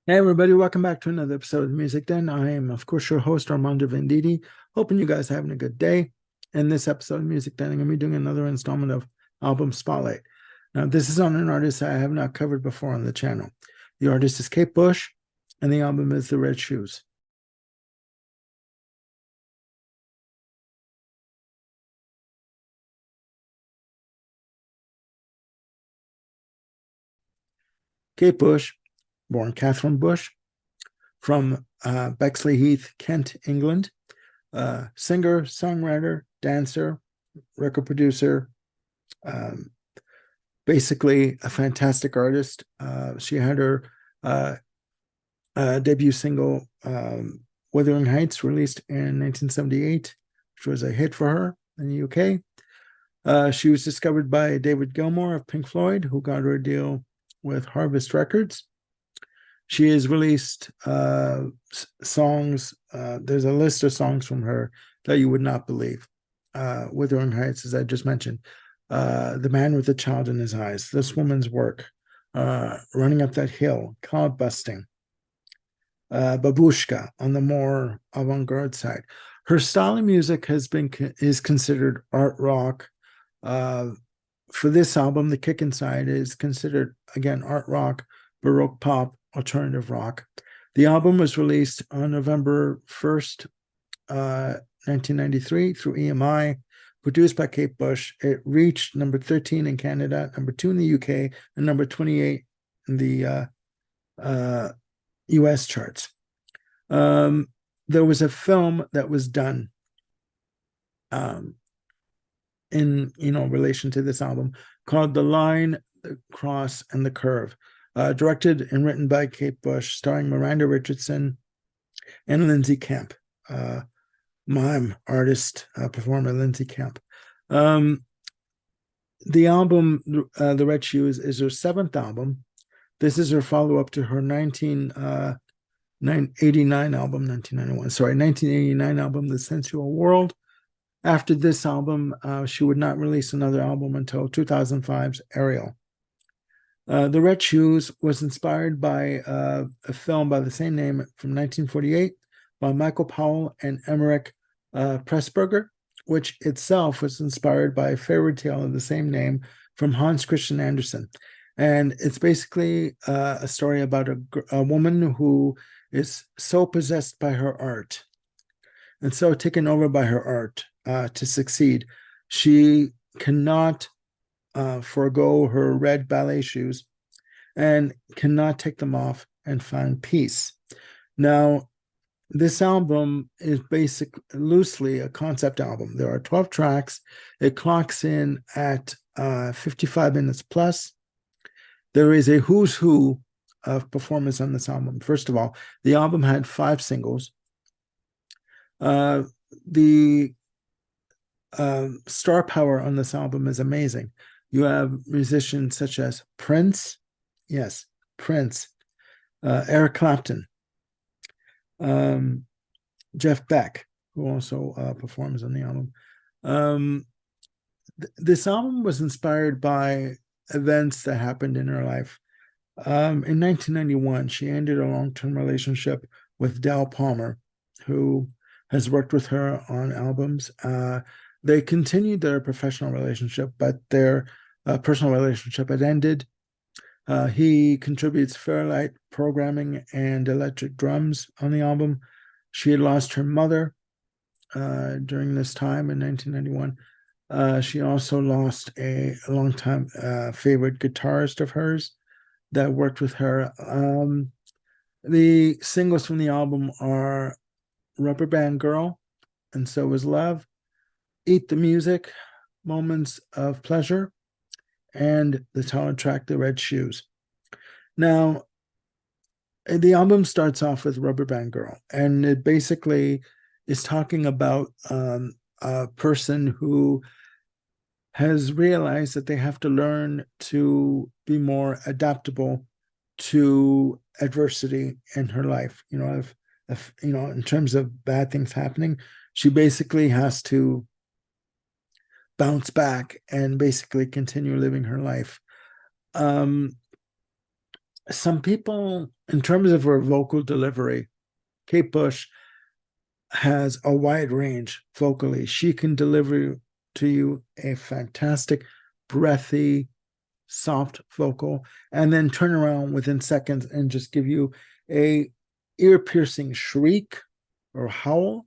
Hey everybody, welcome back to another episode of Music Den. I am, of course, your host, Armando Venditti. Hoping you guys are having a good day. In this episode of Music Den, I'm going to be doing another installment of Album Spotlight. Now, this is on an artist I have not covered before on the channel. The artist is Kate Bush, and the album is The Red Shoes. Kate Bush, born Catherine Bush, from Bexley Heath, Kent, England. Singer, songwriter, dancer, record producer, um, basically a fantastic artist. She had her uh, debut single, Wuthering Heights, released in 1978, which was a hit for her in the UK. She was discovered by David Gilmour of Pink Floyd, who got her a deal with Harvest Records. She has released songs. There's a list of songs from her that you would not believe. Wuthering Heights, as I just mentioned. The Man with the Child in His Eyes, This Woman's Work, Running Up That Hill, Cloud Busting, Babushka on the more avant-garde side. Her style of music is considered art rock. Uh, for this album, The Kick Inside is considered, again, art rock, baroque pop, alternative rock. The album was released on November 1st, 1993 through EMI, produced by Kate Bush. It reached number 13 in Canada, number 2 in the UK, and number 28 in the US charts. There was a film that was done in relation to this album called The Line, the Cross, and the Curve, directed and written by Kate Bush, starring Miranda Richardson and Lindsay Kemp, mime artist, performer Lindsay Kemp. The album, The Red Shoes, is her seventh album. This is her follow-up to her 1989 album, 1989 album, The Sensual World. After this album, she would not release another album until 2005's Ariel. The Red Shoes was inspired by a film by the same name from 1948 by Michael Powell and Emmerich Pressburger, which itself was inspired by a fairy tale of the same name from Hans Christian Andersen. And it's basically a story about a woman who is so possessed by her art and so taken over by her art to succeed. She cannot forego her red ballet shoes and cannot take them off and find peace. Now, this album is loosely a concept album. There are 12 tracks. It clocks in at 55 minutes plus. There is a who's who of performance on this album. First of all, the album had 5 singles. The star power on this album is amazing. You have musicians such as Prince, yes, Prince, Eric Clapton, Jeff Beck, who also performs on the album. This album was inspired by events that happened in her life. In 1991, she ended a long-term relationship with Del Palmer, who has worked with her on albums. They continued their professional relationship, but their personal relationship had ended. He contributes Fairlight programming and electric drums on the album. She had lost her mother during this time in 1991. She also lost a longtime favorite guitarist of hers that worked with her. The singles from the album are Rubber Band Girl, And So Is Love, Eat the Music, Moments of Pleasure, and the title track, The Red Shoes. Now, the album starts off with Rubber Band Girl, and it basically is talking about a person who has realized that they have to learn to be more adaptable to adversity in her life. If in terms of bad things happening, she basically has to bounce back and basically continue living her life. some people, in terms of her vocal delivery, Kate Bush has a wide range vocally. She can deliver to you a fantastic, breathy, soft vocal, and then turn around within seconds and just give you a ear-piercing shriek or howl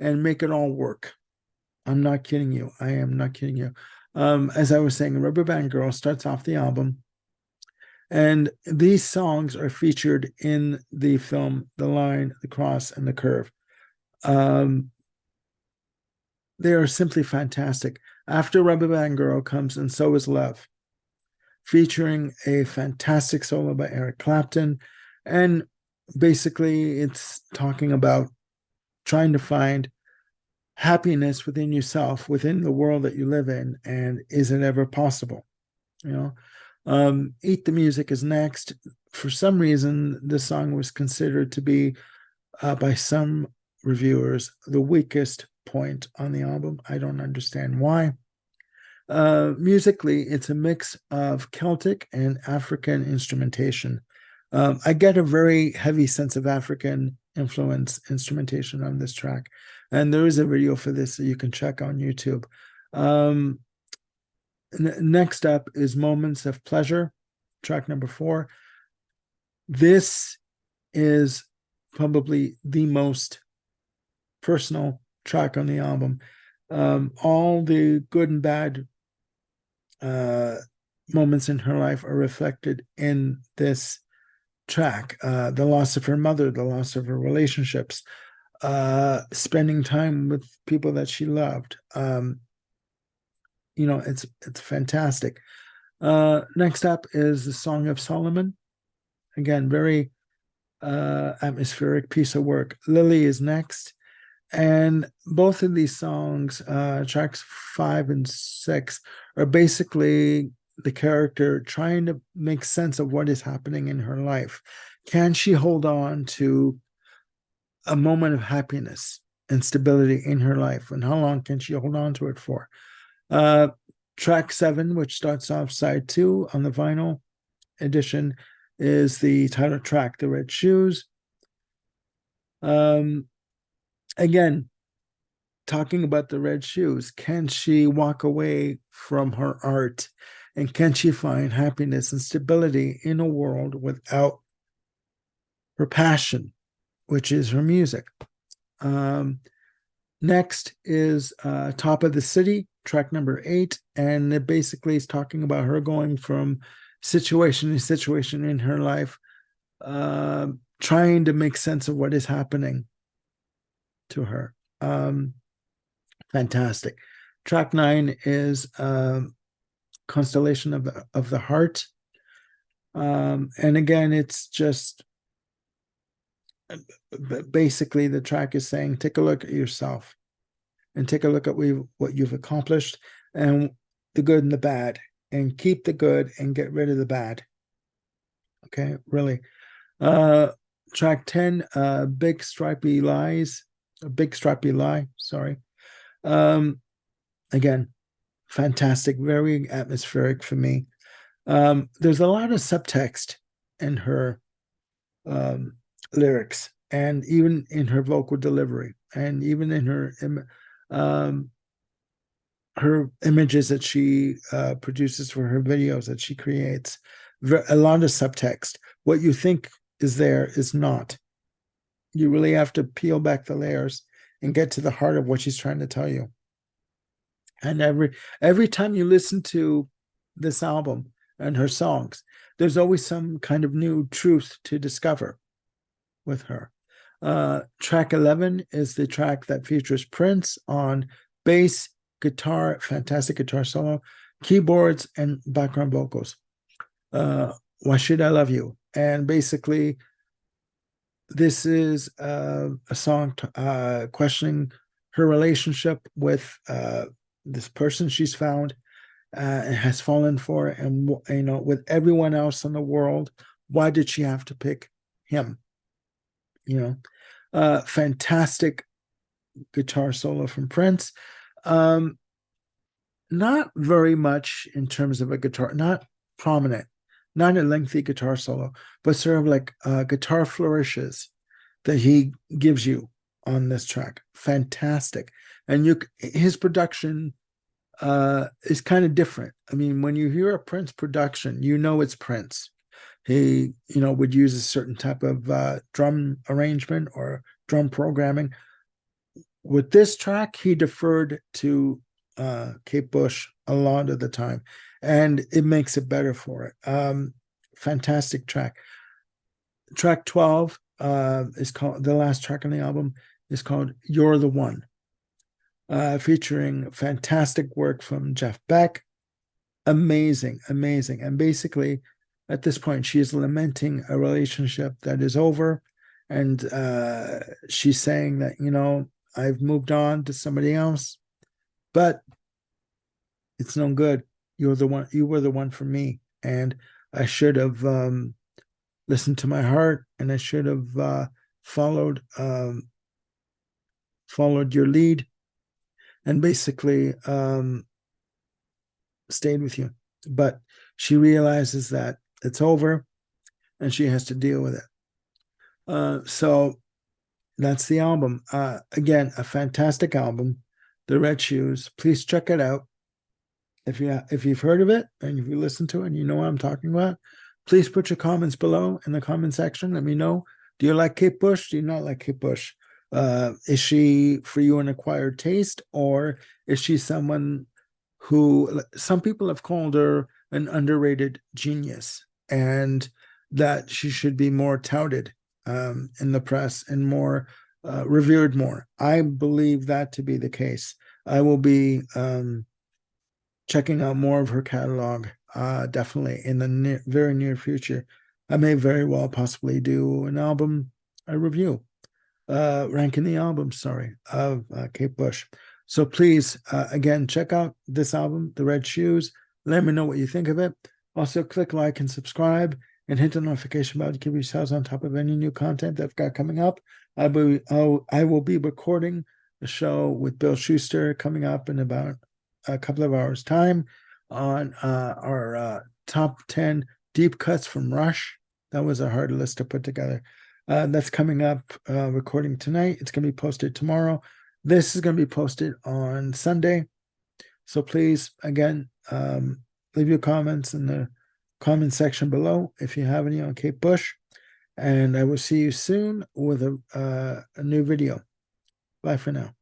and make it all work. I'm not kidding you. I am not kidding you. As I was saying, Rubber Band Girl starts off the album, and these songs are featured in the film The Line, The Cross, and The Curve. Um, they are simply fantastic. After Rubber Band Girl comes And So Is Love, featuring a fantastic solo by Eric Clapton. And basically, it's talking about trying to find happiness within yourself, within the world that you live in, and is it ever possible? You know, Eat the Music is next. For some reason, this song was considered to be, by some reviewers, the weakest point on the album. I don't understand why. Musically, it's a mix of Celtic and African instrumentation. I get a very heavy sense of African influence instrumentation on this track, and there is a video for this that you can check on YouTube. Next up is Moments of Pleasure, track number 4. This is probably the most personal track on the album. All the good and bad moments in her life are reflected in this track. The loss of her mother, the loss of her relationships, spending time with people that she loved. It's fantastic. Next up is the Song of Solomon. Again, very atmospheric piece of work. Lily is next. And both of these songs, tracks 5 and 6, are basically the character trying to make sense of what is happening in her life. Can she hold on to a moment of happiness and stability in her life? And how long can she hold on to it for? Track 7, which starts off side 2 on the vinyl edition, is the title track, The Red Shoes. Again, talking about the red shoes, can she walk away from her art, and can she find happiness and stability in a world without her passion, which is her music? Next is Top of the City, track number 8, and it basically is talking about her going from situation to situation in her life, trying to make sense of what is happening to her. Fantastic. Track 9 is Constellation of the Heart. And again, it's just basically the track is saying, take a look at yourself and take a look at what you've accomplished and the good and the bad, and keep the good and get rid of the bad. Okay, really. Track 10, Big Stripy Lie, sorry. Again, fantastic, very atmospheric for me. There's a lot of subtext in her lyrics, and even in her vocal delivery, and even in her images that she produces for her videos that she creates. A lot of subtext. What you think is there is not. You really have to peel back the layers and get to the heart of what she's trying to tell you. And every time you listen to this album and her songs, there's always some kind of new truth to discover with her. Track 11 is the track that features Prince on bass, guitar, fantastic guitar solo, keyboards, and background vocals. Why Should I Love You? And basically, this is a song questioning her relationship with this person she's found and has fallen for, and with everyone else in the world, why did she have to pick him? Fantastic guitar solo from Prince. Not very much in terms of a guitar, not prominent, not a lengthy guitar solo, but sort of like guitar flourishes that he gives you on this track. Fantastic. And his production is kind of different. I mean, when you hear a Prince production, you know it's Prince. He, would use a certain type of drum arrangement or drum programming. With this track, he deferred to Kate Bush a lot of the time, and it makes it better for it. Fantastic track. Track 12 is called, the last track on the album is called You're the One, featuring fantastic work from Jeff Beck. Amazing, amazing. And basically, at this point, she is lamenting a relationship that is over. And she's saying that, I've moved on to somebody else, but it's no good. You're the one, you were the one for me. And I should have listened to my heart, and I should have followed your lead, and basically stayed with you. But she realizes that it's over, and she has to deal with it. So that's the album. Again, a fantastic album, The Red Shoes. Please check it out. If you've heard of it and if you listen to it and you know what I'm talking about, please put your comments below in the comment section. Let me know. Do you like Kate Bush? Do you not like Kate Bush? Is she for you an acquired taste, or is she someone who some people have called her an underrated genius, and that she should be more touted in the press and more revered more? I believe that to be the case. I will be checking out more of her catalog, definitely in the very near future. I may very well possibly do an album, a review, ranking the albums, of Kate Bush. So please, again, check out this album, The Red Shoes. Let me know what you think of it. Also, click like and subscribe, and hit the notification bell to keep yourselves on top of any new content that I've got coming up. I will be recording a show with Bill Schuster coming up in about a couple of hours' time on our top 10 deep cuts from Rush. That was a hard list to put together. That's coming up, recording tonight. It's going to be posted tomorrow. This is going to be posted on Sunday. So please, again, leave your comments in the comment section below if you have any on Kate Bush. And I will see you soon with a new video. Bye for now.